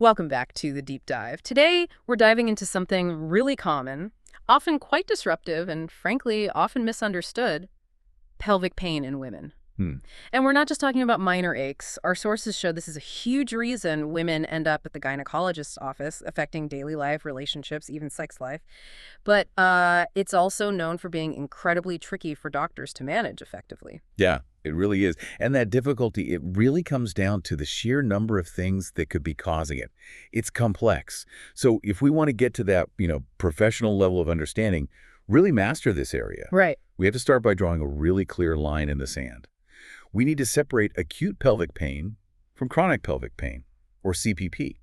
Welcome back to the deep dive. Today, we're diving into something really common, often quite disruptive, and frankly, often misunderstood: pelvic pain in women. Hmm. And we're not just talking about minor aches. Our sources show this is a huge reason women end up at the gynecologist's office, affecting daily life, relationships, even sex life. But it's also known for being incredibly tricky for doctors to manage effectively. Yeah, it really is. And that difficulty, it really comes down to the sheer number of things that could be causing it. It's complex. So if we want to get to that, professional level of understanding, really master this area, Right. we have to start by drawing a really clear line in the sand. We need to separate acute pelvic pain from chronic pelvic pain, or CPP.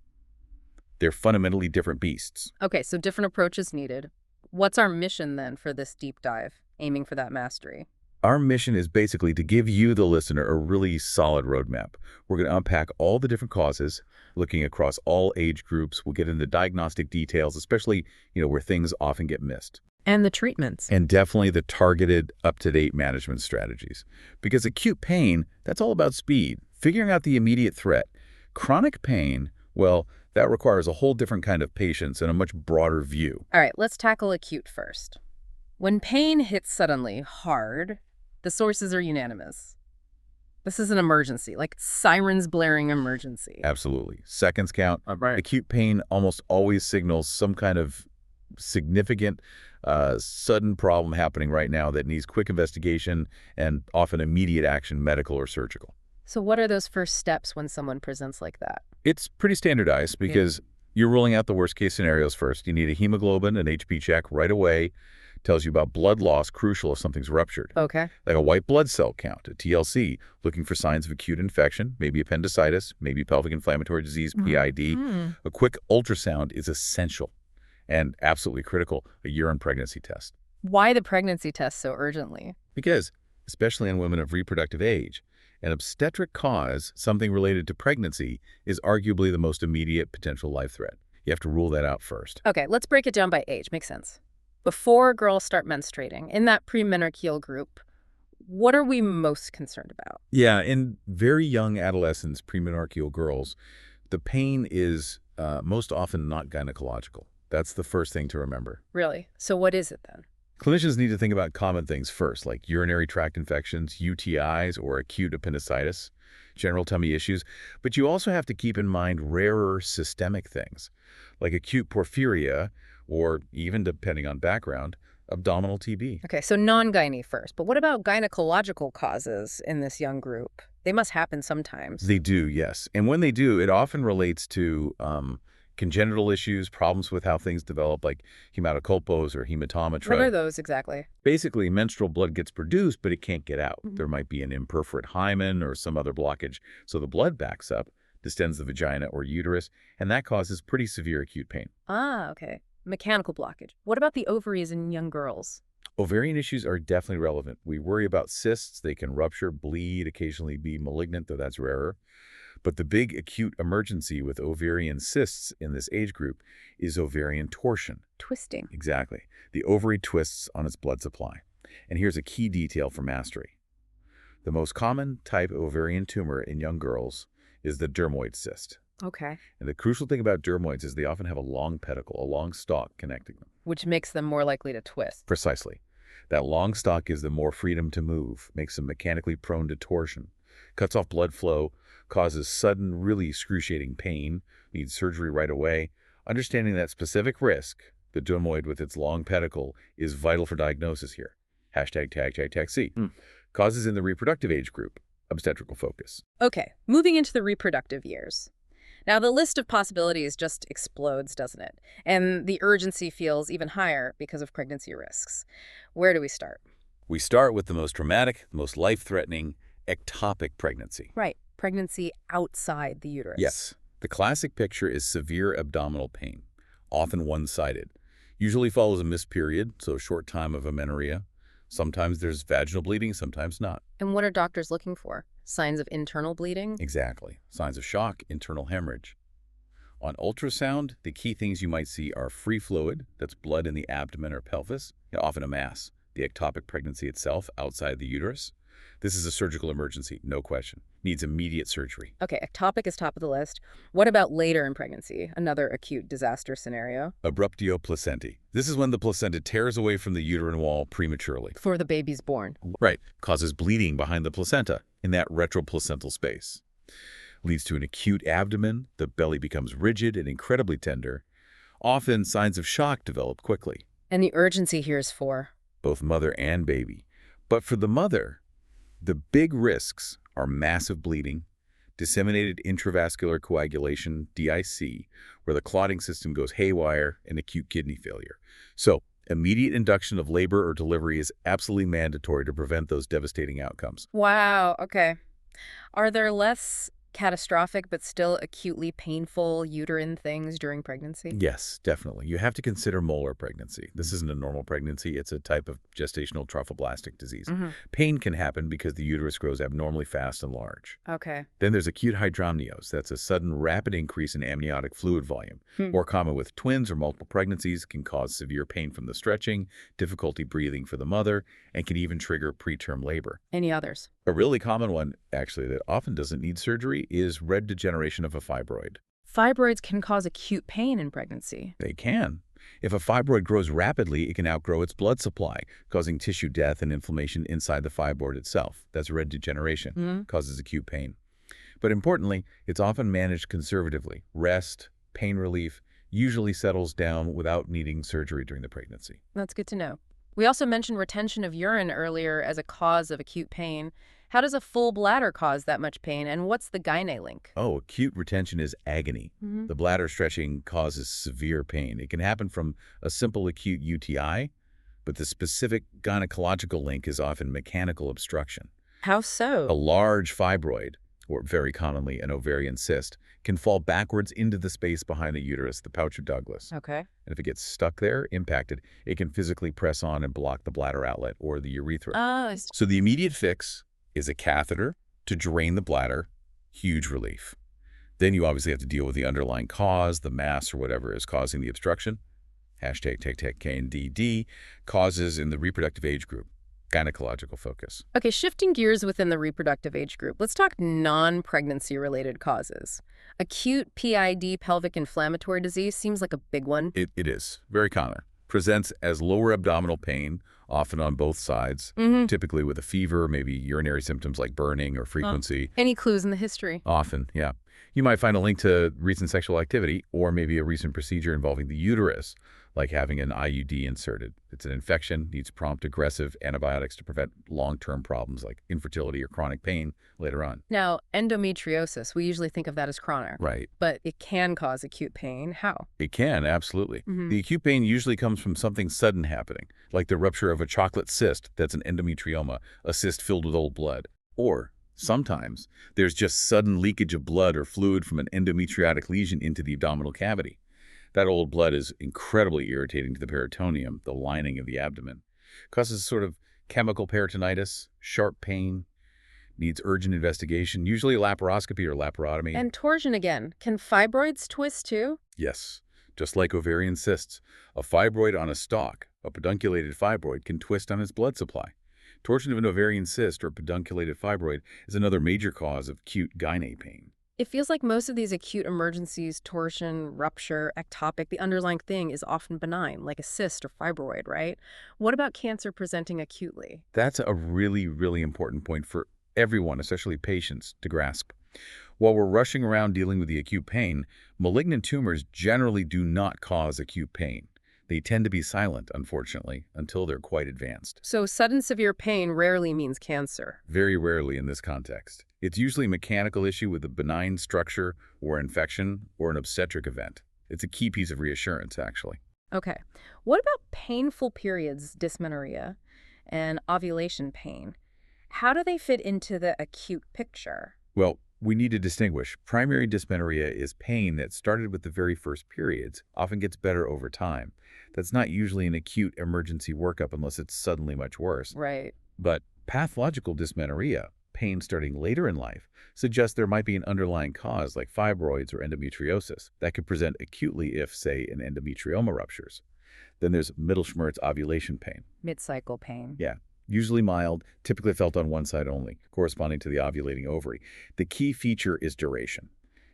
They're fundamentally different beasts. Okay, so different approaches needed. What's our mission then for this deep dive, aiming for that mastery? Our mission is basically to give you, the listener, a really solid roadmap. We're going to unpack all the different causes, looking across all age groups. We'll get into diagnostic details, especially, where things often get missed. And the treatments. And definitely the targeted, up-to-date management strategies. Because acute pain, that's all about speed, figuring out the immediate threat. Chronic pain, well, that requires a whole different kind of patience and a much broader view. All right, let's tackle acute first. When pain hits suddenly, hard, the sources are unanimous. This is an emergency, like sirens blaring emergency. Absolutely. Seconds count. Right. Acute pain almost always signals some kind of significant, sudden problem happening right now that needs quick investigation and often immediate action, medical or surgical. So what are those first steps when someone presents like that? It's pretty standardized because you're ruling out the worst case scenarios first. You need a hemoglobin, an HP check right away. Tells you about blood loss, crucial if something's ruptured. Okay. Like a white blood cell count, a TLC, looking for signs of acute infection, maybe appendicitis, maybe pelvic inflammatory disease, PID. A quick ultrasound is essential and absolutely critical, a urine pregnancy test. Why the pregnancy test so urgently? Because, especially in women of reproductive age, an obstetric cause, something related to pregnancy, is arguably the most immediate potential life threat. You have to rule that out first. Okay, let's break it down by age. Makes sense. Before girls start menstruating, in that premenarcheal group, what are we most concerned about? Yeah, in very young adolescents, premenarcheal girls, the pain is most often not gynecological. That's the first thing to remember. Really? So what is it then? Clinicians need to think about common things first, like urinary tract infections, UTIs, or acute appendicitis, general tummy issues. But you also have to keep in mind rarer systemic things, like acute porphyria, or even, depending on background, abdominal TB. Okay, so non-gynae first. But what about gynecological causes in this young group? They must happen sometimes. They do, yes. And when they do, it often relates to congenital issues, problems with how things develop, like hematocolpos or hematometra. What are those exactly? Basically, menstrual blood gets produced, but it can't get out. There might be an imperforate hymen or some other blockage. So the blood backs up, distends the vagina or uterus, and that causes pretty severe acute pain. Ah, okay. Mechanical blockage. What about the ovaries in young girls? Ovarian issues are definitely relevant. We worry about cysts. They can rupture, bleed, occasionally be malignant, though that's rarer. But the big acute emergency with ovarian cysts in this age group is ovarian torsion. Twisting. Exactly. The ovary twists on its blood supply. And here's a key detail for mastery. The most common type of ovarian tumor in young girls is the dermoid cyst. Okay. And the crucial thing about dermoids is they often have a long pedicle, a long stalk connecting them. Which makes them more likely to twist. Precisely. That long stalk gives them more freedom to move, makes them mechanically prone to torsion, cuts off blood flow, causes sudden, really excruciating pain, needs surgery right away. Understanding that specific risk, the dermoid with its long pedicle, is vital for diagnosis here. #tag C. Causes in the reproductive age group, obstetrical focus. Okay, moving into the reproductive years. Now, the list of possibilities just explodes, doesn't it? And the urgency feels even higher because of pregnancy risks. Where do we start? We start with the most dramatic, most life-threatening, ectopic pregnancy. Right, pregnancy outside the uterus. Yes. The classic picture is severe abdominal pain, often one-sided. Usually follows a missed period, so a short time of amenorrhea. Sometimes there's vaginal bleeding, sometimes not. And what are doctors looking for? Signs of internal bleeding? Exactly. Signs of shock, internal hemorrhage. On ultrasound, the key things you might see are free fluid, that's blood in the abdomen or pelvis, often a mass, the ectopic pregnancy itself outside the uterus, This is a surgical emergency, no question. Needs immediate surgery. Okay, ectopic is top of the list. What about later in pregnancy? Another acute disaster scenario. Abruptio placentae. This is when the placenta tears away from the uterine wall prematurely. Before the baby's born. Right. Causes bleeding behind the placenta in that retroplacental space. Leads to an acute abdomen, the belly becomes rigid and incredibly tender. Often, signs of shock develop quickly. And the urgency here is for? Both mother and baby. But for the mother, the big risks are massive bleeding, disseminated intravascular coagulation, DIC, where the clotting system goes haywire, and acute kidney failure. So, immediate induction of labor or delivery is absolutely mandatory to prevent those devastating outcomes. Wow, okay. Are there less catastrophic but still acutely painful uterine things during pregnancy? Yes, definitely. You have to consider molar pregnancy. This isn't a normal pregnancy. It's a type of gestational trophoblastic disease. Pain can happen because the uterus grows abnormally fast and large. Okay. Then there's acute hydramnios. That's a sudden rapid increase in amniotic fluid volume. More common with twins or multiple pregnancies, can cause severe pain from the stretching, difficulty breathing for the mother, and can even trigger preterm labor. Any others? A really common one, actually, that often doesn't need surgery is red degeneration of a fibroid. Fibroids can cause acute pain in pregnancy. They can. If a fibroid grows rapidly, it can outgrow its blood supply, causing tissue death and inflammation inside the fibroid itself. That's red degeneration, causes acute pain. But importantly, it's often managed conservatively. Rest, pain relief, usually settles down without needing surgery during the pregnancy. That's good to know. We also mentioned retention of urine earlier as a cause of acute pain. How does a full bladder cause that much pain, and what's the gynae link? Oh, acute retention is agony. The bladder stretching causes severe pain. It can happen from a simple acute UTI, but the specific gynecological link is often mechanical obstruction. How A so? large fibroid, or very commonly an ovarian cyst, can fall backwards into the space behind the uterus, the pouch of Douglas. Okay. And if it gets stuck there, impacted, it can physically press on and block the bladder outlet or the urethra. So the immediate fix is a catheter to drain the bladder, huge relief. Then you obviously have to deal with the underlying cause, the mass or whatever is causing the obstruction. Hashtag KNDD, causes in the reproductive age group, gynecological focus. Okay, shifting gears within the reproductive age group, let's talk non-pregnancy related causes. Acute PID, pelvic inflammatory disease, seems like a big one. It is very common. Presents as lower abdominal pain, often on both sides, typically with a fever, maybe urinary symptoms like burning or frequency. Any clues in the history? Often, yeah. You might find a link to recent sexual activity or maybe a recent procedure involving the uterus, like having an IUD inserted. It's an infection, needs prompt aggressive antibiotics to prevent long-term problems like infertility or chronic pain later on. Now, endometriosis, we usually think of that as chronic. Right. But it can cause acute pain. How? It can, absolutely. The acute pain usually comes from something sudden happening, like the rupture of a chocolate cyst that's an endometrioma, a cyst filled with old blood. Or sometimes there's just sudden leakage of blood or fluid from an endometriotic lesion into the abdominal cavity. That old blood is incredibly irritating to the peritoneum, the lining of the abdomen. Causes sort of chemical peritonitis, sharp pain, needs urgent investigation, usually laparoscopy or laparotomy. And torsion again. Can fibroids twist too? Yes, just like ovarian cysts, a fibroid on a stalk, a pedunculated fibroid, can twist on its blood supply. Torsion of an ovarian cyst or pedunculated fibroid is another major cause of acute gynae pain. It feels like most of these acute emergencies, torsion, rupture, ectopic, the underlying thing is often benign, like a cyst or fibroid, right? What about cancer presenting acutely? That's a really, really important point for everyone, especially patients, to grasp. While we're rushing around dealing with the acute pain, malignant tumors generally do not cause acute pain. They tend to be silent, unfortunately, until they're quite advanced. So sudden severe pain rarely means cancer. Very rarely in this context. It's usually a mechanical issue with a benign structure or infection or an obstetric event. It's a key piece of reassurance, actually. Okay. What about painful periods, dysmenorrhea, and ovulation pain? How do they fit into the acute picture? Well, we need to distinguish. Primary dysmenorrhea is pain that started with the very first periods, often gets better over time. That's not usually an acute emergency workup unless it's suddenly much worse. Right. But pathological dysmenorrhea, pain starting later in life, suggests there might be an underlying cause like fibroids or endometriosis that could present acutely if, say, an endometrioma ruptures. Then there's Mittelschmerz ovulation pain. Mid-cycle pain. Yeah. Usually mild, typically felt on one side only, corresponding to the ovulating ovary. The key feature is duration.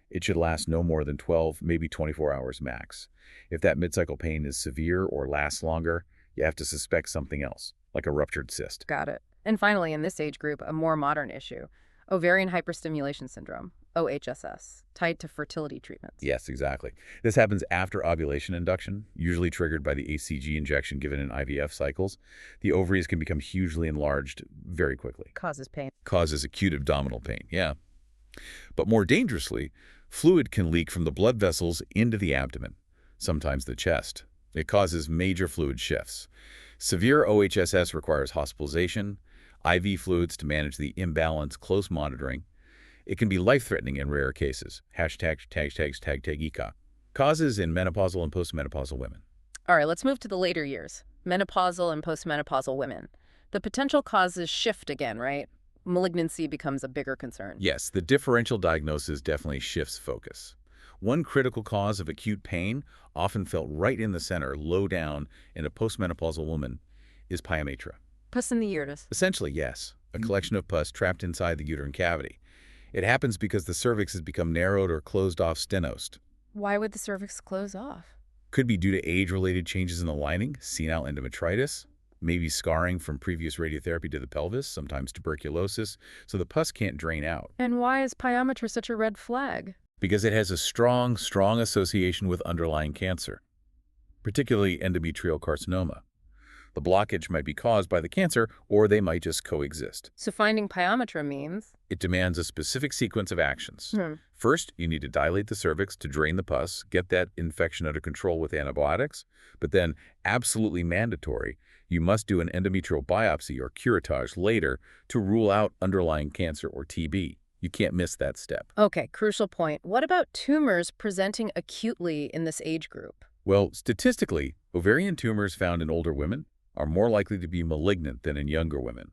It should last no more than 12, maybe 24 hours max. If that mid-cycle pain is severe or lasts longer, you have to suspect something else, like a ruptured cyst. Got it. And finally, in this age group, a more modern issue, ovarian hyperstimulation syndrome, OHSS, tied to fertility treatments. Yes, exactly. This happens after ovulation induction, usually triggered by the HCG injection given in IVF cycles. The ovaries can become hugely enlarged very quickly. Causes pain. Causes acute abdominal pain, yeah. But more dangerously, fluid can leak from the blood vessels into the abdomen, sometimes the chest. It causes major fluid shifts. Severe OHSS requires hospitalization, IV fluids to manage the imbalance, close monitoring. It can be life-threatening in rare cases. ####ECA. Causes in menopausal and postmenopausal women. All right, let's move to the later years. Menopausal and postmenopausal women. The potential causes shift again, right? Malignancy becomes a bigger concern. Yes, the differential diagnosis definitely shifts focus. One critical cause of acute pain, often felt right in the center, low down in a postmenopausal woman, is pyometra. Pus in the uterus. Essentially, yes, a collection of pus trapped inside the uterine cavity. It happens because the cervix has become narrowed or closed off stenosed. Why would the cervix close off? Could be due to age-related changes in the lining, senile endometritis, maybe scarring from previous radiotherapy to the pelvis, sometimes tuberculosis, so the pus can't drain out. And why is pyometra such a red flag? Because it has a strong association with underlying cancer, particularly endometrial carcinoma. The blockage might be caused by the cancer, or they might just coexist. So finding pyometra means? It demands a specific sequence of actions. First, you need to dilate the cervix to drain the pus, get that infection under control with antibiotics, but then, absolutely mandatory, you must do an endometrial biopsy or curettage later to rule out underlying cancer or TB. You can't miss that step. Okay, crucial point. What about tumors presenting acutely in this age group? Well, statistically, ovarian tumors found in older women are more likely to be malignant than in younger women.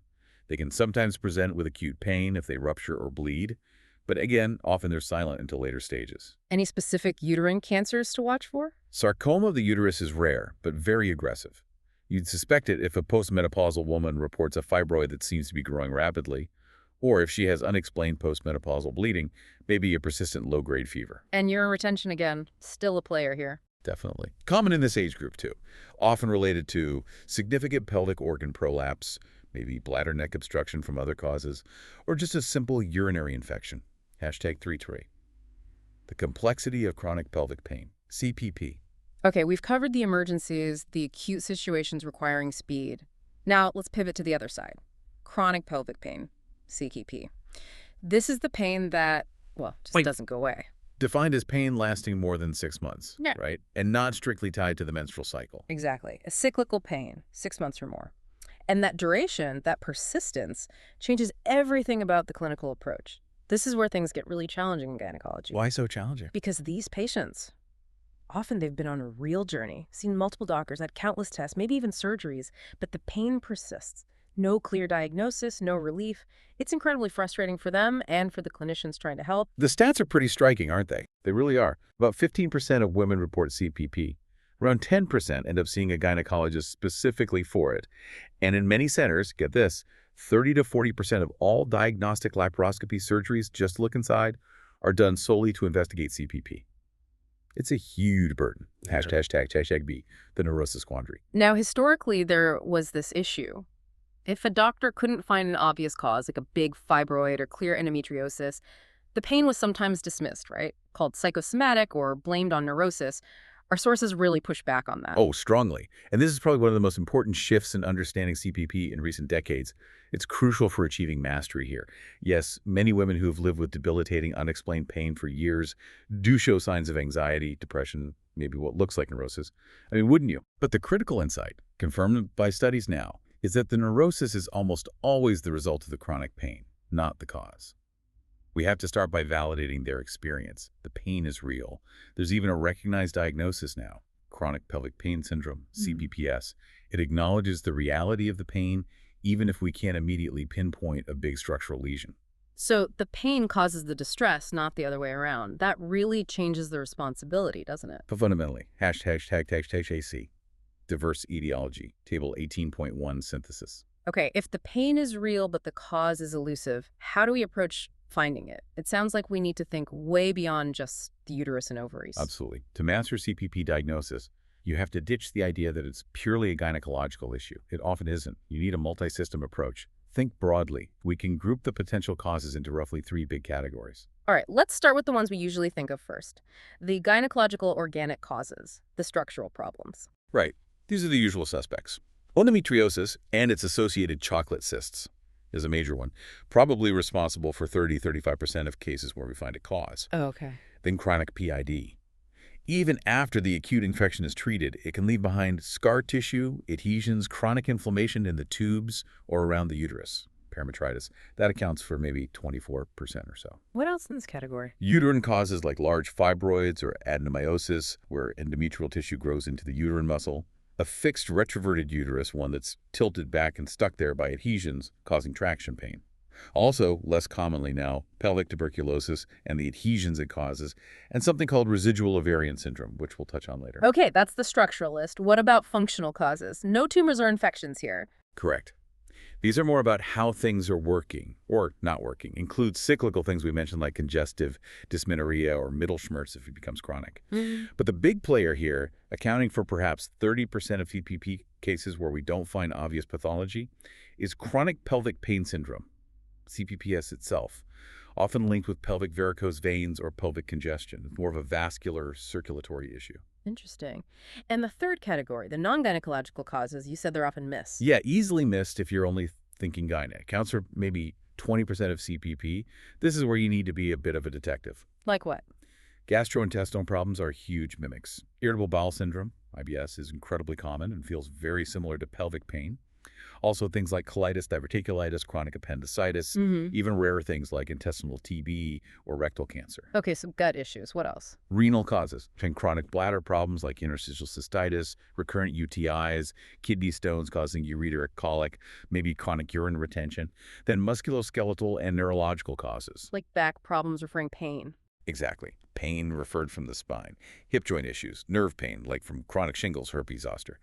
They can sometimes present with acute pain if they rupture or bleed, but again, often they're silent until later stages. Any specific uterine cancers to watch for? Sarcoma of the uterus is rare, but very aggressive. You'd suspect it if a postmenopausal woman reports a fibroid that seems to be growing rapidly, or if she has unexplained postmenopausal bleeding, maybe a persistent low-grade fever. And urine retention again, still a player here. Definitely. Common in this age group, too. Often related to significant pelvic organ prolapse, maybe bladder neck obstruction from other causes, or just a simple urinary infection. #3 The complexity of chronic pelvic pain, CPP. Okay, we've covered the emergencies, the acute situations requiring speed. Now let's pivot to the other side. Chronic pelvic pain, CPP. This is the pain that, well, just doesn't go away. Defined as pain lasting more than 6 months, Yeah. right? And not strictly tied to the menstrual cycle. Exactly. A cyclical pain, 6 months or more. And that duration, that persistence, changes everything about the clinical approach. This is where things get really challenging in gynecology. Why so challenging? Because these patients, often they've been on a real journey, seen multiple doctors, had countless tests, maybe even surgeries, but the pain persists. No clear diagnosis, no relief. It's incredibly frustrating for them and for the clinicians trying to help. The stats are pretty striking, aren't they? They really are. About 15% of women report CPP. Around 10% end up seeing a gynecologist specifically for it. And in many centers, get this, 30 to 40% of all diagnostic laparoscopy surgeries, just to look inside, are done solely to investigate CPP. It's a huge burden. #B, the neurosis quandary. Now, historically, there was this issue. If a doctor couldn't find an obvious cause, like a big fibroid or clear endometriosis, the pain was sometimes dismissed, right? Called psychosomatic or blamed on neurosis. Our sources really push back on that. Oh, strongly. And this is probably one of the most important shifts in understanding CPP in recent decades. It's crucial for achieving mastery here. Yes, many women who have lived with debilitating, unexplained pain for years do show signs of anxiety, depression, maybe what looks like neurosis. I mean, wouldn't you? But the critical insight, confirmed by studies now, is that the neurosis is almost always the result of the chronic pain, not the cause. We have to start by validating their experience. The pain is real. There's even a recognized diagnosis now, chronic pelvic pain syndrome, CPPS. It acknowledges the reality of the pain, even if we can't immediately pinpoint a big structural lesion. So the pain causes the distress, not the other way around. That really changes the responsibility, doesn't it? But fundamentally, ####AC, diverse etiology, table 18.1 synthesis. Okay, if the pain is real but the cause is elusive, how do we approach finding it? It sounds like we need to think way beyond just the uterus and ovaries. Absolutely. To master CPP diagnosis, you have to ditch the idea that it's purely a gynecological issue. It often isn't. You need a multi-system approach. Think broadly. We can group the potential causes into roughly 3 big categories. All right, let's start with the ones we usually think of first. The gynecological organic causes, the structural problems. Right. These are the usual suspects. Endometriosis and its associated chocolate cysts is a major one, probably responsible for 30–35% of cases where we find a cause. Oh, okay. Then chronic PID. Even after the acute infection is treated, it can leave behind scar tissue, adhesions, chronic inflammation in the tubes or around the uterus, perimetritis. That accounts for maybe 24% or so. What else in this category? Uterine causes like large fibroids or adenomyosis, where endometrial tissue grows into the uterine muscle. A fixed retroverted uterus, one that's tilted back and stuck there by adhesions, causing traction pain. Also, less commonly now, pelvic tuberculosis and the adhesions it causes, and something called residual ovarian syndrome, which we'll touch on later. Okay, that's the structural list. What about functional causes? No tumors or infections here. Correct. These are more about how things are working or not working. Includes cyclical things we mentioned like congestive dysmenorrhea or Mittelschmerz if it becomes chronic. But the big player here, accounting for perhaps 30% of CPP cases where we don't find obvious pathology, is chronic pelvic pain syndrome, CPPS itself, often linked with pelvic varicose veins or pelvic congestion. It's more of a vascular circulatory issue. Interesting. And the third category, the non-gynecological causes, you said they're often missed. Yeah, easily missed if you're only thinking gyne. Accounts for maybe 20% of CPP. This is where you need to be a bit of a detective. Like what? Gastrointestinal problems are huge mimics. Irritable bowel syndrome, IBS, is incredibly common and feels very similar to pelvic pain. Also things like colitis, diverticulitis, chronic appendicitis, even rarer things like intestinal TB or rectal cancer. Okay, so gut issues. What else? Renal causes, and chronic bladder problems like interstitial cystitis, recurrent UTIs, kidney stones causing ureteric colic, maybe chronic urine retention. Then musculoskeletal and neurological causes. Like back problems referring pain. Exactly. Pain referred from the spine. Hip joint issues, nerve pain like from chronic shingles, herpes zoster.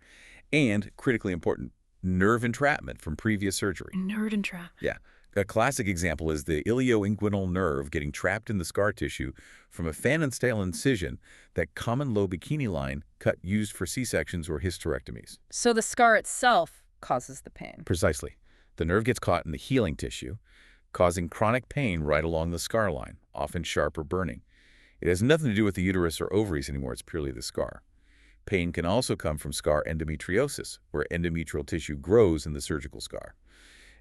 And, critically important, nerve entrapment from previous surgery. Nerve entrapment. Yeah. A classic example is the ilioinguinal nerve getting trapped in the scar tissue from a Fan and Stale incision, that common low bikini line cut used for C-sections or hysterectomies. So the scar itself causes the pain. Precisely. The nerve gets caught in the healing tissue, causing chronic pain right along the scar line, often sharp or burning. It has nothing to do with the uterus or ovaries anymore. It's purely the scar. Pain can also come from scar endometriosis, where endometrial tissue grows in the surgical scar.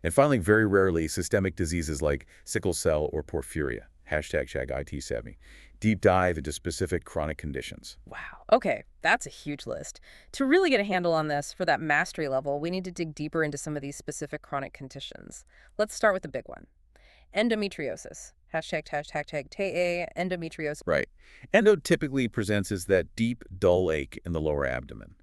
And finally, very rarely, systemic diseases like sickle cell or porphyria, #IT70. Deep dive into specific chronic conditions. Wow. Okay, that's a huge list. To really get a handle on this, for that mastery level, we need to dig deeper into some of these specific chronic conditions. Let's start with the big one. Endometriosis. #TA, endometriosis. Right. Endo typically presents as that deep, dull ache in the lower abdomen.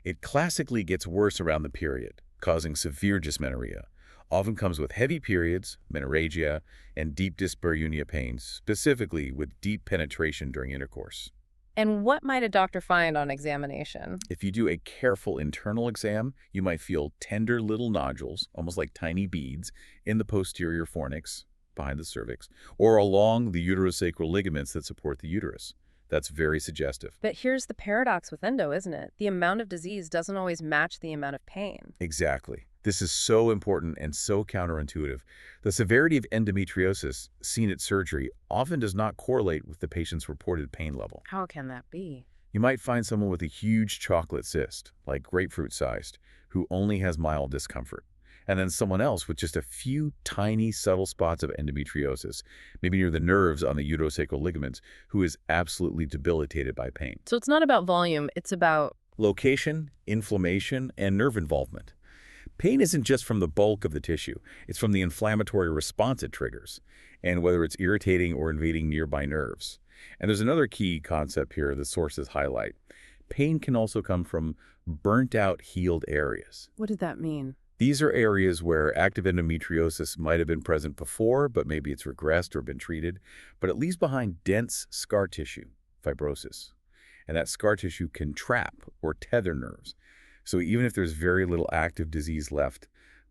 It classically gets worse around the period, causing severe dysmenorrhea. Often comes with heavy periods, menorrhagia, and deep dyspareunia pains, specifically with deep penetration during intercourse. And what might a doctor find on examination? If you do a careful internal exam, you might feel tender little nodules, almost like tiny beads, in the posterior fornix, behind the cervix, or along the uterosacral ligaments that support the uterus. That's very suggestive. But here's the paradox with endo, isn't it? The amount of disease doesn't always match the amount of pain. Exactly. This is so important and so counterintuitive. The severity of endometriosis seen at surgery often does not correlate with the patient's reported pain level. How can that be? You might find someone with a huge chocolate cyst, like grapefruit-sized, who only has mild discomfort. And then someone else with just a few tiny, subtle spots of endometriosis, maybe near the nerves on the uterosacral ligaments, who is absolutely debilitated by pain. So it's not about volume, it's about Location, inflammation, and nerve involvement. Pain isn't just from the bulk of the tissue. It's from the inflammatory response it triggers, and whether it's irritating or invading nearby nerves. And there's another key concept here the sources highlight. Pain can also come from burnt-out, healed areas. What did that mean? These are areas where active endometriosis might have been present before, but maybe it's regressed or been treated, but it leaves behind dense scar tissue, fibrosis. And that scar tissue can trap or tether nerves. So even if there's very little active disease left,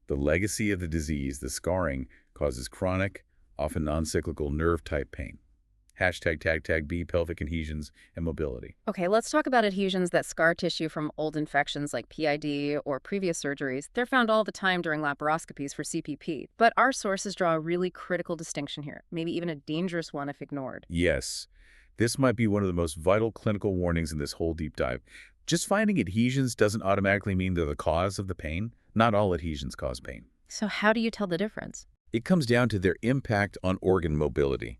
The legacy of the disease, the scarring, causes chronic, often non-cyclical nerve-type pain. Hashtag B, pelvic adhesions and mobility. Okay, let's talk about adhesions that scar tissue from old infections like PID or previous surgeries. They're found all the time during laparoscopies for CPP, but our sources draw a really critical distinction here, maybe even a dangerous one if ignored. Yes, this might be one of the most vital clinical warnings in this whole deep dive. Just finding adhesions doesn't automatically mean they're the cause of the pain. Not all adhesions cause pain. So how do you tell the difference? It comes down to their impact on organ mobility.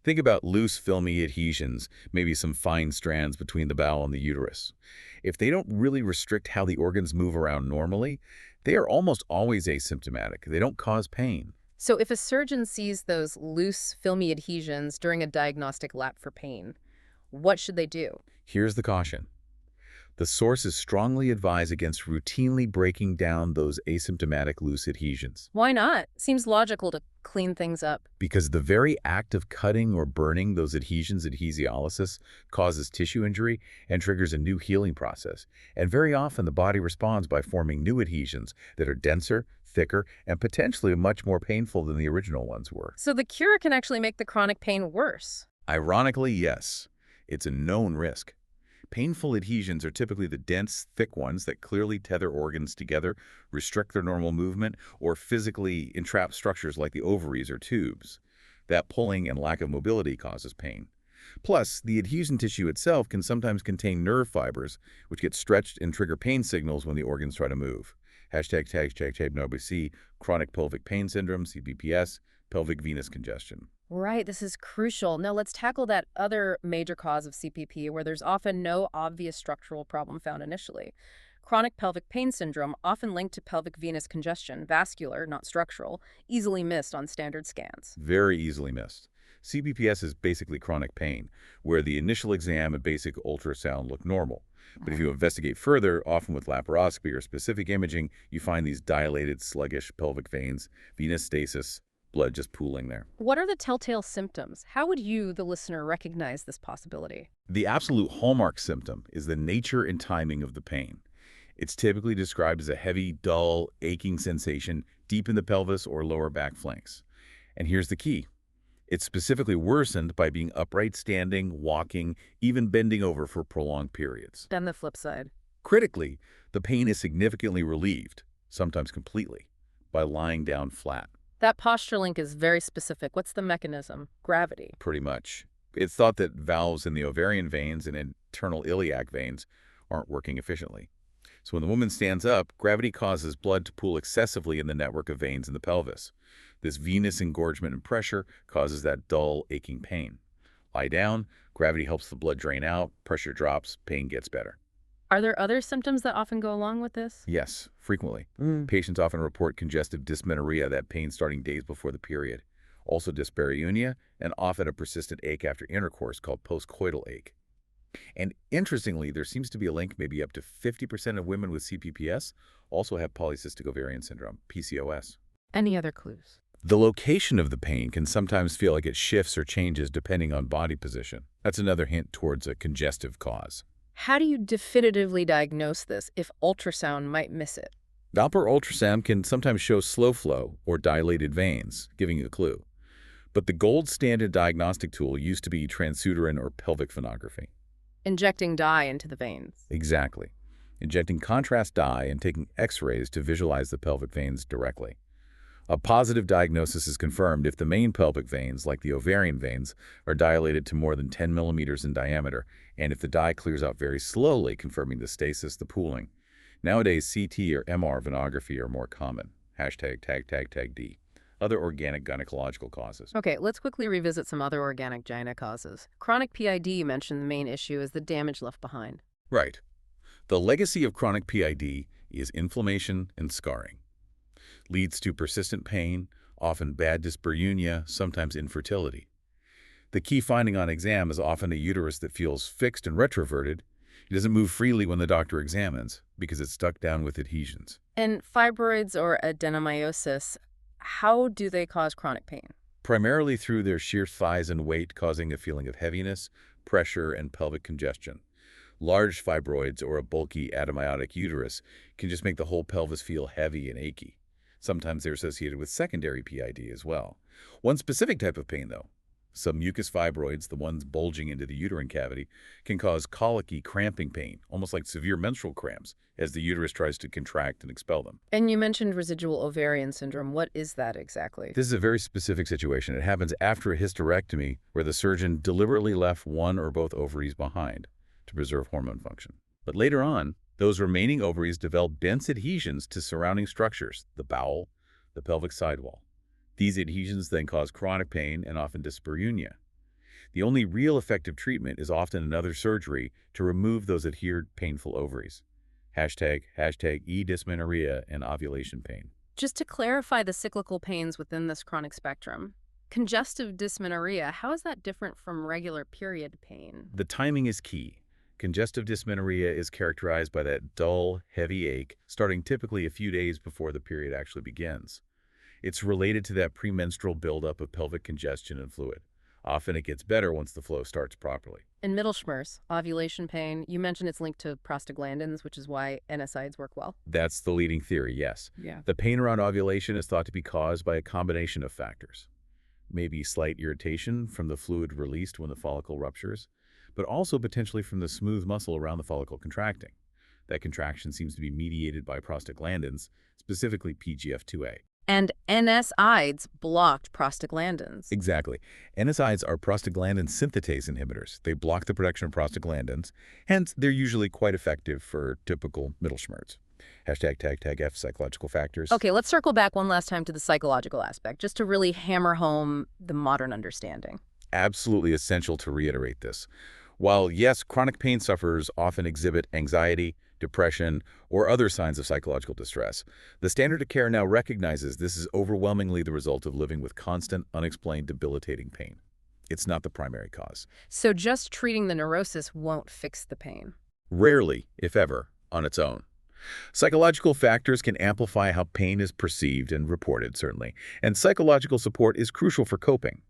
Think about loose, filmy adhesions, maybe some fine strands between the bowel and the uterus. If they don't really restrict how the organs move around normally, they are almost always asymptomatic. They don't cause pain. So if a surgeon sees those loose, filmy adhesions during a diagnostic lap for pain, what should they do? Here's the caution. The sources strongly advise against routinely breaking down those asymptomatic loose adhesions, Why not? Seems logical to clean things up. because the very act of cutting or burning those adhesions, adhesiolysis, causes tissue injury and triggers a new healing process. And very often the body responds by forming new adhesions that are denser, thicker, and potentially much more painful than the original ones were. So the cure can actually make the chronic pain worse. Ironically, yes, it's a known risk. Painful adhesions are typically the dense, thick ones that clearly tether organs together, restrict their normal movement, or physically entrap structures like the ovaries or tubes. That pulling and lack of mobility causes pain. Plus, the adhesion tissue itself can sometimes contain nerve fibers, which get stretched and trigger pain signals when the organs try to move. ###NOBC, chronic pelvic pain syndrome, CPPS, pelvic venous congestion. Right, this is crucial. Now let's tackle that other major cause of CPP where there's often no obvious structural problem found initially. Chronic pelvic pain syndrome, often linked to pelvic venous congestion, vascular, not structural, easily missed on standard scans. Very easily missed. CPPS is basically chronic pain, where the initial exam and basic ultrasound look normal. But if you investigate further, often with laparoscopy or specific imaging, you find these dilated, sluggish pelvic veins, venous stasis, blood just pooling there. What are the telltale symptoms? How would you, the listener, recognize this possibility? The absolute hallmark symptom is the nature and timing of the pain. It's typically described as a heavy, dull, aching sensation deep in the pelvis or lower back flanks. And here's the key. It's specifically worsened by being upright, standing, walking, even bending over for prolonged periods. Then the flip side. Critically, the pain is significantly relieved, sometimes completely, by lying down flat. That posture link is very specific. What's the mechanism? Gravity. Pretty much. It's thought that valves in the ovarian veins and internal iliac veins aren't working efficiently. So when the woman stands up, gravity causes blood to pool excessively in the network of veins in the pelvis. This venous engorgement and pressure causes that dull, aching pain. Lie down, gravity helps the blood drain out, pressure drops, pain gets better. Are there other symptoms that often go along with this? Yes, frequently. Patients often report congestive dysmenorrhea, that pain starting days before the period. Also dyspareunia, and often a persistent ache after intercourse called postcoital ache. And interestingly, there seems to be a link. Maybe up to 50% of women with CPPS also have polycystic ovarian syndrome, PCOS. Any other clues? The location of the pain can sometimes feel like it shifts or changes depending on body position. That's another hint towards a congestive cause. How do you definitively diagnose this if ultrasound might miss it? Doppler ultrasound can sometimes show slow flow or dilated veins, giving you a clue. But the gold standard diagnostic tool used to be transuterine or pelvic phonography. Injecting dye into the veins. Exactly. Injecting contrast dye and taking x-rays to visualize the pelvic veins directly. A positive diagnosis is confirmed if the main pelvic veins, like the ovarian veins, are dilated to more than 10 millimeters in diameter, and if the dye clears out very slowly, confirming the stasis, the pooling. Nowadays, CT or MR venography are more common. #D. Other organic gynecological causes. Okay, let's quickly revisit some other organic gyna causes. Chronic PID, you mentioned the main issue is the damage left behind. Right. The legacy of chronic PID is inflammation and scarring. Leads to persistent pain, often bad dyspareunia, sometimes infertility. The key finding on exam is often a uterus that feels fixed and retroverted. It doesn't move freely when the doctor examines because it's stuck down with adhesions. And fibroids or adenomyosis, how do they cause chronic pain? Primarily through their sheer thighs and weight, causing a feeling of heaviness, pressure, and pelvic congestion. Large fibroids or a bulky adenomyotic uterus can just make the whole pelvis feel heavy and achy. Sometimes they're associated with secondary PID as well. One specific type of pain, though, some mucous fibroids, the ones bulging into the uterine cavity, can cause colicky cramping pain, almost like severe menstrual cramps, as the uterus tries to contract and expel them. And you mentioned residual ovarian syndrome. What is that exactly? This is a very specific situation. It happens after a hysterectomy where the surgeon deliberately left one or both ovaries behind to preserve hormone function. But later on, those remaining ovaries develop dense adhesions to surrounding structures, the bowel, the pelvic sidewall. These adhesions then cause chronic pain and often dyspareunia. The only real effective treatment is often another surgery to remove those adhered painful ovaries. Hashtag e-dysmenorrhea and ovulation pain. Just to clarify the cyclical pains within this chronic spectrum, congestive dysmenorrhea, how is that different from regular period pain? The timing is key. Congestive dysmenorrhea is characterized by that dull, heavy ache, starting typically a few days before the period actually begins. It's related to that premenstrual buildup of pelvic congestion and fluid. Often it gets better once the flow starts properly. In Mittelschmerz, ovulation pain, you mentioned it's linked to prostaglandins, which is why NSAIDs work well. That's the leading theory, yes. Yeah. The pain around ovulation is thought to be caused by a combination of factors. Maybe slight irritation from the fluid released when the follicle ruptures, but also potentially from the smooth muscle around the follicle contracting. That contraction seems to be mediated by prostaglandins, specifically PGF2A. And NSAIDs blocked prostaglandins. Exactly. NSAIDs are prostaglandin synthetase inhibitors. They block the production of prostaglandins, hence they're usually quite effective for typical Mittelschmerz. Hashtag F psychological factors. Okay, let's circle back one last time to the psychological aspect, just to really hammer home the modern understanding. Absolutely essential to reiterate this. While, yes, chronic pain sufferers often exhibit anxiety, depression, or other signs of psychological distress, the standard of care now recognizes this is overwhelmingly the result of living with constant, unexplained, debilitating pain. It's not the primary cause. So just treating the neurosis won't fix the pain. Rarely, if ever, on its own. Psychological factors can amplify how pain is perceived and reported, certainly, and psychological support is crucial for coping.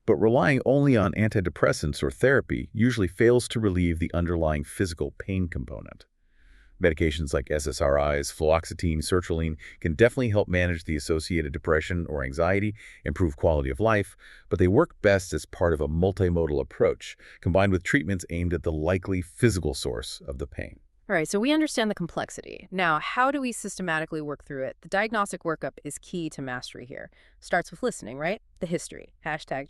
But relying only on antidepressants or therapy usually fails to relieve the underlying physical pain component. Medications like SSRIs, fluoxetine, sertraline can definitely help manage the associated depression or anxiety, improve quality of life, but they work best as part of a multimodal approach, combined with treatments aimed at the likely physical source of the pain. All right, so we understand the complexity. Now, how do we systematically work through it? The diagnostic workup is key to mastery here. Starts with listening, right? The history. Hashtag.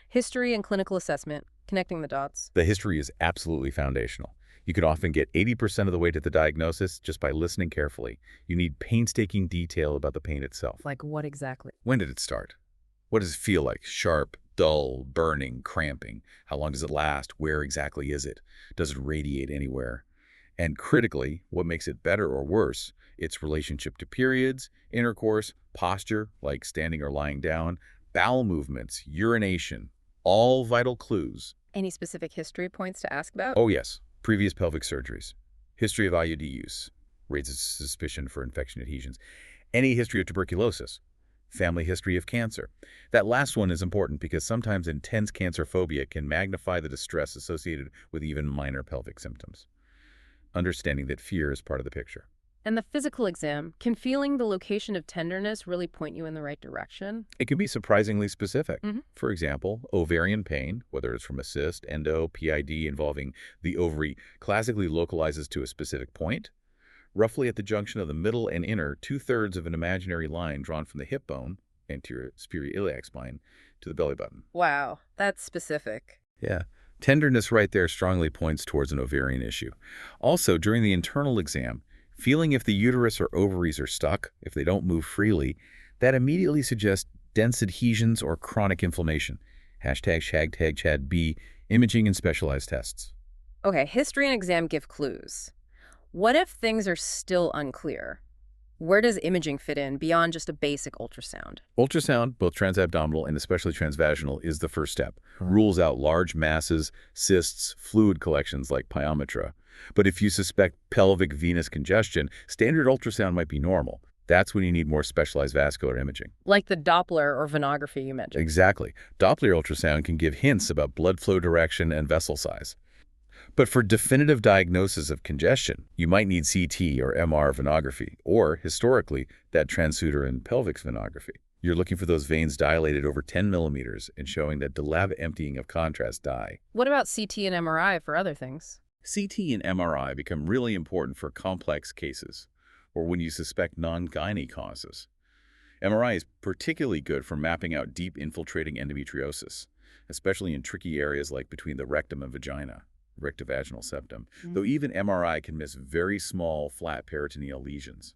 History and clinical assessment, connecting the dots. The history is absolutely foundational. You can often get 80% of the way to the diagnosis just by listening carefully. You need painstaking detail about the pain itself. Like what exactly? When did it start? What does it feel like? Sharp, dull, burning, cramping? How long does it last? Where exactly is it? Does it radiate anywhere? And critically, what makes it better or worse? Its relationship to periods, intercourse, posture, like standing or lying down, bowel movements, urination, all vital clues. Any specific history points to ask about? Oh yes, previous pelvic surgeries, history of IUD use, raises suspicion for infection adhesions, any history of tuberculosis, family history of cancer. That last one is important because sometimes intense cancer phobia can magnify the distress associated with even minor pelvic symptoms. Understanding that fear is part of the picture. And the physical exam, can feeling the location of tenderness really point you in the right direction? It can be surprisingly specific. For example, ovarian pain, whether it's from a cyst, endo, PID involving the ovary, classically localizes to a specific point, roughly at the junction of the middle and inner 2/3 of an imaginary line drawn from the hip bone, anterior superior iliac spine, to the belly button. Wow, that's specific. Yeah. Tenderness right there strongly points towards an ovarian issue. Also, during the internal exam, feeling if the uterus or ovaries are stuck, if they don't move freely, that immediately suggests dense adhesions or chronic inflammation. Hashtag #ChadB, imaging and specialized tests. Okay, history and exam give clues. What if things are still unclear? Where does imaging fit in beyond just a basic ultrasound? Ultrasound, both transabdominal and especially transvaginal, is the first step. Rules out large masses, cysts, fluid collections like pyometra. But if you suspect pelvic venous congestion, standard ultrasound might be normal. That's when you need more specialized vascular imaging. Like the Doppler or venography you mentioned. Exactly. Doppler ultrasound can give hints about blood flow direction and vessel size. But for definitive diagnosis of congestion, you might need CT or MR venography, or, historically, that transuterine pelvic venography. You're looking for those veins dilated over 10 millimeters and showing that the lab emptying of contrast dye. What about CT and MRI for other things? CT and MRI become really important for complex cases, or when you suspect non-gynae causes. MRI is particularly good for mapping out deep infiltrating endometriosis, especially in tricky areas like between the rectum and vagina, rectovaginal septum, though even MRI can miss very small, flat peritoneal lesions.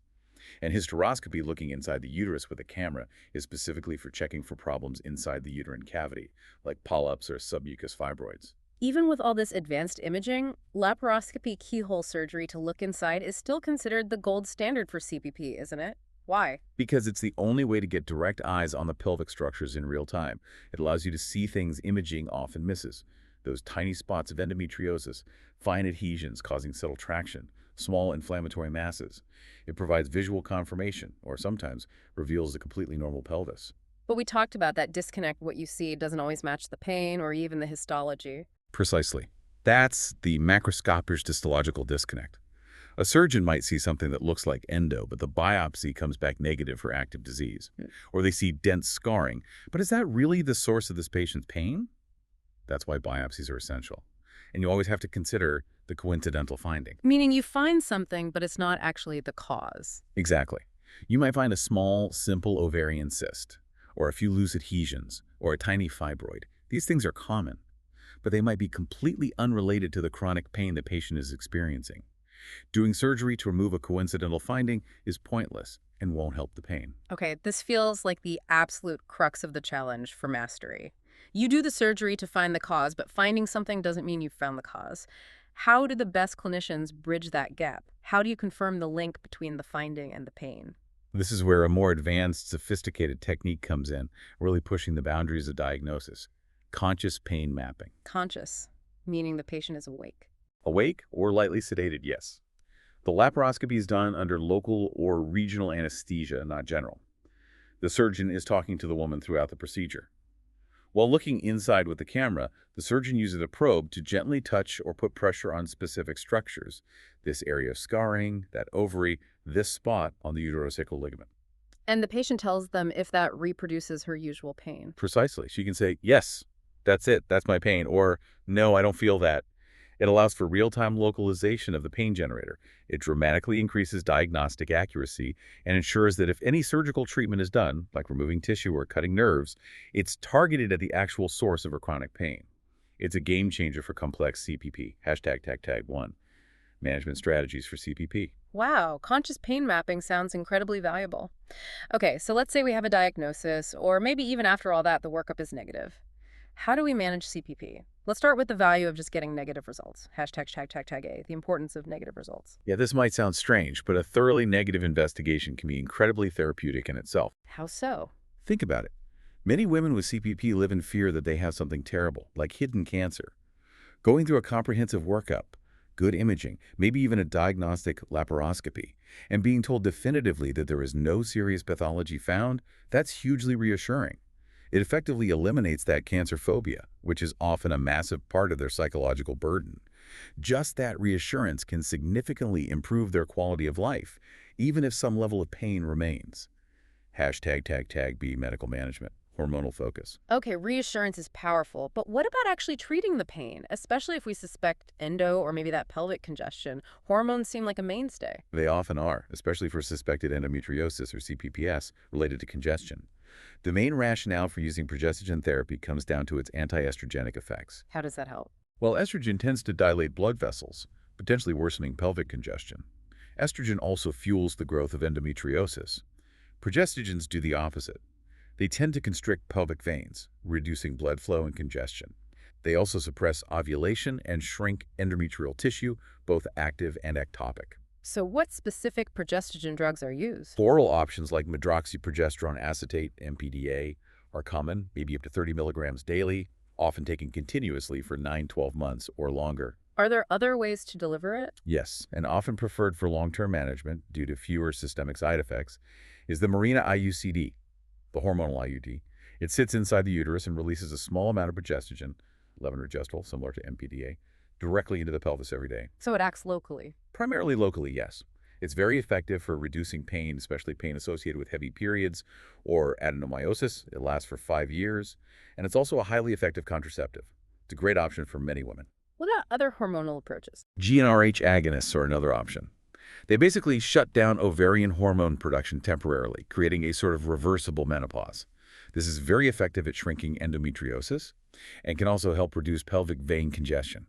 And hysteroscopy, looking inside the uterus with a camera, is specifically for checking for problems inside the uterine cavity, like polyps or submucous fibroids. Even with all this advanced imaging, laparoscopy keyhole surgery to look inside is still considered the gold standard for CPP, isn't it? Why? Because it's the only way to get direct eyes on the pelvic structures in real time. It allows you to see things imaging often misses. Those tiny spots of endometriosis, fine adhesions causing subtle traction, small inflammatory masses. It provides visual confirmation, or sometimes reveals a completely normal pelvis. But we talked about that disconnect. What you see doesn't always match the pain or even the histology. Precisely. That's the macroscopic histological disconnect. A surgeon might see something that looks like endo, but the biopsy comes back negative for active disease. Or they see dense scarring. But is that really the source of this patient's pain? That's why biopsies are essential. And you always have to consider the coincidental finding. Meaning you find something, but it's not actually the cause. Exactly. You might find a small, simple ovarian cyst, or a few loose adhesions, or a tiny fibroid. These things are common, but they might be completely unrelated to the chronic pain the patient is experiencing. Doing surgery to remove a coincidental finding is pointless and won't help the pain. Okay, this feels like the absolute crux of the challenge for mastery. You do the surgery to find the cause, but finding something doesn't mean you've found the cause. How do the best clinicians bridge that gap? How do you confirm the link between the finding and the pain? This is where a more advanced, sophisticated technique comes in, really pushing the boundaries of diagnosis. Conscious pain mapping. Conscious, meaning the patient is awake. Awake or lightly sedated, yes. The laparoscopy is done under local or regional anesthesia, not general. The surgeon is talking to the woman throughout the procedure. While looking inside with the camera, the surgeon uses a probe to gently touch or put pressure on specific structures. This area of scarring, that ovary, this spot on the uterosacral ligament. And the patient tells them if that reproduces her usual pain. Precisely. She can say, yes, that's it, that's my pain, or no, I don't feel that. It allows for real-time localization of the pain generator. It dramatically increases diagnostic accuracy and ensures that if any surgical treatment is done, like removing tissue or cutting nerves, it's targeted at the actual source of her chronic pain. It's a game changer for complex CPP. #1. Management strategies for CPP. Wow, conscious pain mapping sounds incredibly valuable. Okay, so let's say we have a diagnosis, or maybe even after all that, the workup is negative. How do we manage CPP? Let's start with the value of just getting negative results. #A, the importance of negative results. Yeah, this might sound strange, but a thoroughly negative investigation can be incredibly therapeutic in itself. How so? Think about it. Many women with CPP live in fear that they have something terrible, like hidden cancer. Going through a comprehensive workup, good imaging, maybe even a diagnostic laparoscopy, and being told definitively that there is no serious pathology found, that's hugely reassuring. It effectively eliminates that cancer phobia, which is often a massive part of their psychological burden. Just that reassurance can significantly improve their quality of life, even if some level of pain remains. #B medical management, hormonal focus. Okay, reassurance is powerful, but what about actually treating the pain, especially if we suspect endo or maybe that pelvic congestion? Hormones seem like a mainstay. They often are, especially for suspected endometriosis or CPPS related to congestion. The main rationale for using progestogen therapy comes down to its anti-estrogenic effects. How does that help? While estrogen tends to dilate blood vessels, potentially worsening pelvic congestion, estrogen also fuels the growth of endometriosis. Progestogens do the opposite. They tend to constrict pelvic veins, reducing blood flow and congestion. They also suppress ovulation and shrink endometrial tissue, both active and ectopic. So what specific progestogen drugs are used? Oral options like medroxyprogesterone acetate, MPDA, are common, maybe up to 30 milligrams daily, often taken continuously for 9-12 months or longer. Are there other ways to deliver it? Yes, and often preferred for long-term management due to fewer systemic side effects, is the Mirena IUCD, the hormonal IUD. It sits inside the uterus and releases a small amount of progestogen, levonorgestrel, similar to MPDA, directly into the pelvis every day. So it acts locally. Primarily locally, yes. It's very effective for reducing pain, especially pain associated with heavy periods or adenomyosis. It lasts for 5 years, and it's also a highly effective contraceptive. It's a great option for many women. What about other hormonal approaches? GnRH agonists are another option. They basically shut down ovarian hormone production temporarily, creating a sort of reversible menopause. This is very effective at shrinking endometriosis and can also help reduce pelvic vein congestion.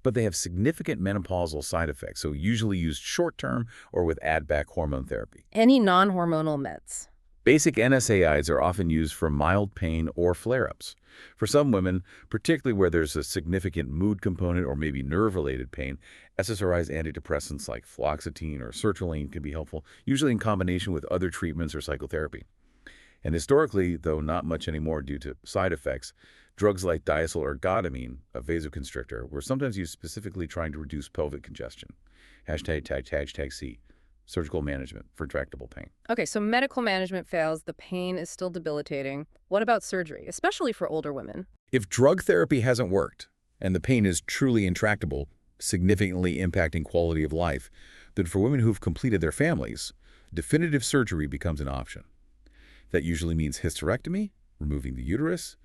But they have significant menopausal side effects, so usually used short-term or with add-back hormone therapy. Any non-hormonal meds? Basic NSAIDs are often used for mild pain or flare-ups. For some women, particularly where there's a significant mood component or maybe nerve-related pain, SSRIs antidepressants like fluoxetine or sertraline can be helpful, usually in combination with other treatments or psychotherapy. And historically, though not much anymore due to side effects, drugs like diacylorgodamine, a vasoconstrictor, were sometimes used specifically trying to reduce pelvic congestion. #C. Surgical management for intractable pain. Okay, so medical management fails, the pain is still debilitating. What about surgery, especially for older women? If drug therapy hasn't worked and the pain is truly intractable, significantly impacting quality of life, then for women who've completed their families, definitive surgery becomes an option. That usually means hysterectomy, removing the uterus,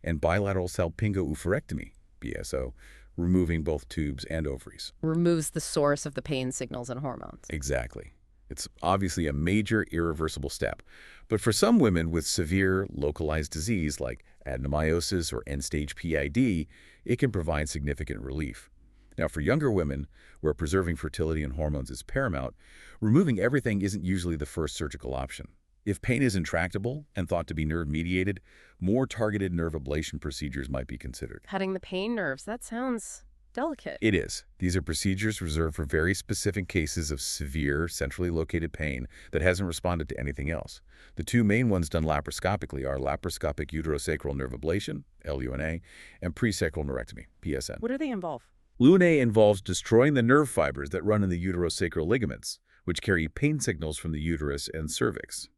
and bilateral salpingo-oophorectomy, BSO, removing both tubes and ovaries. Removes the source of the pain signals and hormones. Exactly. It's obviously a major irreversible step. But for some women with severe localized disease like adenomyosis or end-stage PID, it can provide significant relief. Now, for younger women, where preserving fertility and hormones is paramount, removing everything isn't usually the first surgical option. If pain is intractable and thought to be nerve-mediated, more targeted nerve ablation procedures might be considered. Cutting the pain nerves, that sounds delicate. It is. These are procedures reserved for very specific cases of severe, centrally located pain that hasn't responded to anything else. The two main ones done laparoscopically are laparoscopic uterosacral nerve ablation, LUNA, and presacral neurectomy, PSN. What do they involve? LUNA involves destroying the nerve fibers that run in the uterosacral ligaments, which carry pain signals from the uterus and cervix.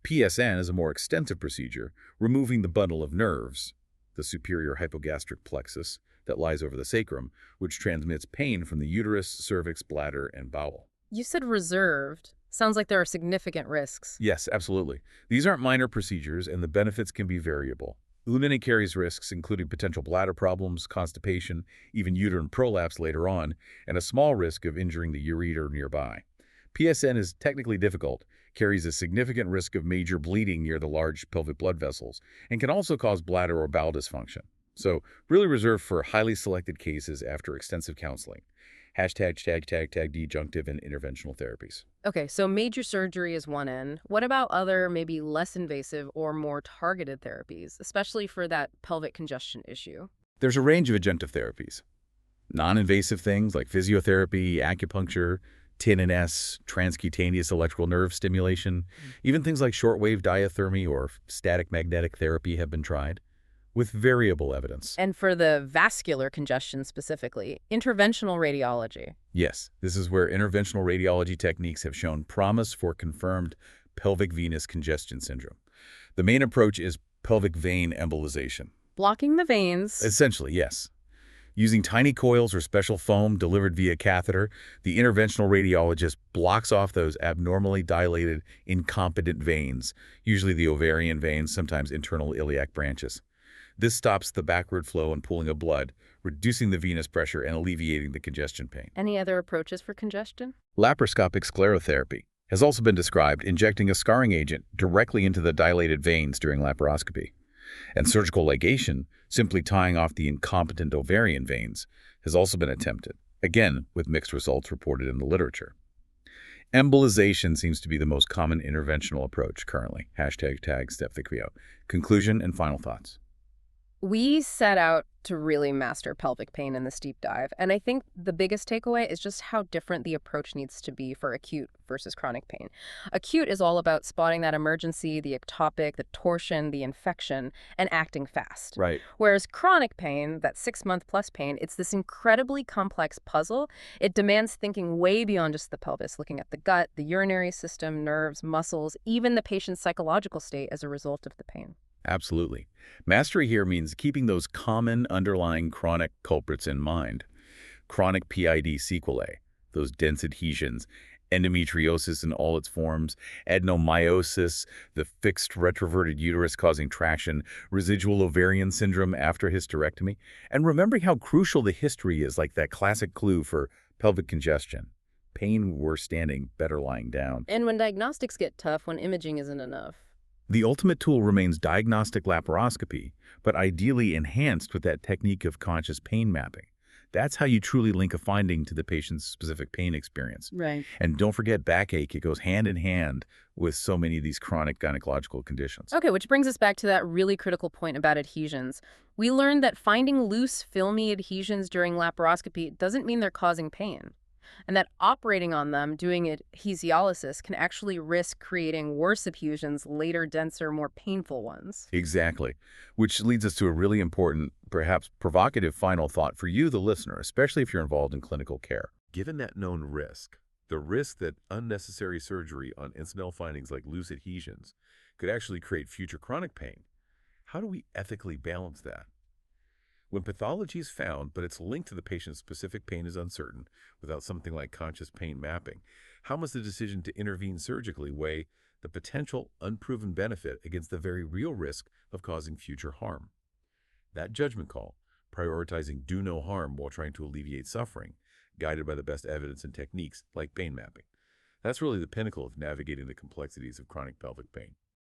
PSN is a more extensive procedure, removing the bundle of nerves, the superior hypogastric plexus, that lies over the sacrum, which transmits pain from the uterus, cervix, bladder, and bowel. You said reserved. Sounds like there are significant risks. Yes, absolutely. These aren't minor procedures, and the benefits can be variable. LUNA carries risks including potential bladder problems, constipation, even uterine prolapse later on, and a small risk of injuring the ureter nearby. PSN is technically difficult, carries a significant risk of major bleeding near the large pelvic blood vessels, and can also cause bladder or bowel dysfunction. So, really reserved for highly selected cases after extensive counseling. #disjunctive and interventional therapies. Okay, so major surgery is one end. What about other, maybe less invasive or more targeted therapies, especially for that pelvic congestion issue? There's a range of adjunctive therapies. Non-invasive things like physiotherapy, acupuncture, TNS, transcutaneous electrical nerve stimulation, even things like shortwave diathermy or static magnetic therapy have been tried, with variable evidence. And for the vascular congestion specifically, interventional radiology. Yes, this is where interventional radiology techniques have shown promise for confirmed pelvic venous congestion syndrome. The main approach is pelvic vein embolization. Blocking the veins. Essentially, yes. Using tiny coils or special foam delivered via catheter, the interventional radiologist blocks off those abnormally dilated, incompetent veins, usually the ovarian veins, sometimes internal iliac branches. This stops the backward flow and pooling of blood, reducing the venous pressure and alleviating the congestion pain. Any other approaches for congestion? Laparoscopic sclerotherapy has also been described, injecting a scarring agent directly into the dilated veins during laparoscopy. And surgical ligation, simply tying off the incompetent ovarian veins, has also been attempted, again with mixed results reported in the literature. Embolization seems to be the most common interventional approach currently. #StepTheQuio. Conclusion and final thoughts. We set out to really master pelvic pain in this deep dive, and I think the biggest takeaway is just how different the approach needs to be for acute versus chronic pain. Acute is all about spotting that emergency, the ectopic, the torsion, the infection, and acting fast. Right. Whereas chronic pain, that 6-month-plus pain, it's this incredibly complex puzzle. It demands thinking way beyond just the pelvis, looking at the gut, the urinary system, nerves, muscles, even the patient's psychological state as a result of the pain. Absolutely. Mastery here means keeping those common underlying chronic culprits in mind. chronic PID sequelae, those dense adhesions, endometriosis in all its forms, adenomyosis, the fixed retroverted uterus causing traction, residual ovarian syndrome after hysterectomy, and remembering how crucial the history is, like that classic clue for pelvic congestion. Pain worse standing, better lying down. And when diagnostics get tough, when imaging isn't enough. The ultimate tool remains diagnostic laparoscopy, but ideally enhanced with that technique of conscious pain mapping. That's how you truly link a finding to the patient's specific pain experience. Right. And don't forget backache. It goes hand in hand with so many of these chronic gynecological conditions. Okay, which brings us back to that really critical point about adhesions. We learned that finding loose, filmy adhesions during laparoscopy doesn't mean they're causing pain, and that operating on them, doing adhesiolysis, can actually risk creating worse adhesions, later, denser, more painful ones. Exactly. Which leads us to a really important, perhaps provocative final thought for you, the listener, especially if you're involved in clinical care. Given that known risk, the risk that unnecessary surgery on incidental findings like loose adhesions could actually create future chronic pain, how do we ethically balance that? When pathology is found, but it's linked to the patient's specific pain is uncertain, without something like conscious pain mapping, how must the decision to intervene surgically weigh the potential unproven benefit against the very real risk of causing future harm? That judgment call, prioritizing do no harm while trying to alleviate suffering, guided by the best evidence and techniques like pain mapping. That's really the pinnacle of navigating the complexities of chronic pelvic pain.